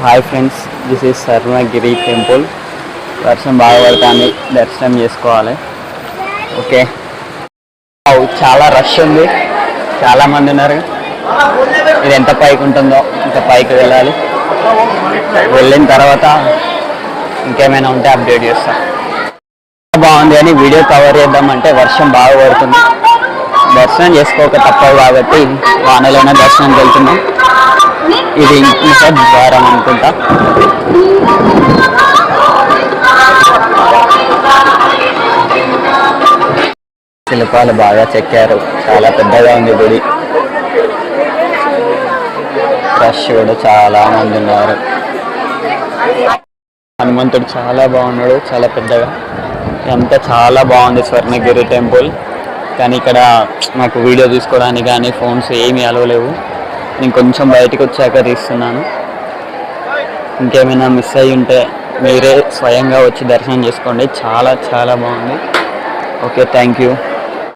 Hi friends, this is Swarnagiri temple. వర్షం బాగా పడుతుంది, దర్శనం చేసుకోవాలి. ఓకే, చాలా రష్ ఉంది, చాలామంది ఉన్నారు. ఇది ఎంత పైకి ఉంటుందో ఇంకా పైకి వెళ్ళాలి. వెళ్ళిన తర్వాత ఇంకేమైనా ఉంటే అప్డేట్ చేస్తాం. బాగుంది అని వీడియో కవర్ చేద్దామంటే వర్షం బాగా పడుతుంది. దర్శనం చేసుకోక తప్పదు కాబట్టి వానలోనే దర్శనానికి వెళ్తున్నాం. ఇది ఇంకొక ద్వారం అనుకుంటా. శిల్పాలు బాగా చెక్కారు, చాలా పెద్దగా ఉంది గుడి. రష్ కూడా చాలా మంది ఉన్నారు. హనుమంతుడు చాలా బాగున్నాడు, చాలా పెద్దగా. అంతా చాలా బాగుంది స్వర్ణగిరి టెంపుల్. కానీ ఇక్కడ మాకు వీడియో తీసుకోవడానికి కానీ ఫోన్స్ ఏమీ అలవలేవు. నేను కొంచెం బయటకు వచ్చాక తీస్తున్నాను. ఇంకేమైనా మిస్ అయ్యి ఉంటే మీరే స్వయంగా వచ్చి దర్శనం చేసుకోండి. చాలా చాలా బాగుంది. Okay, thank you.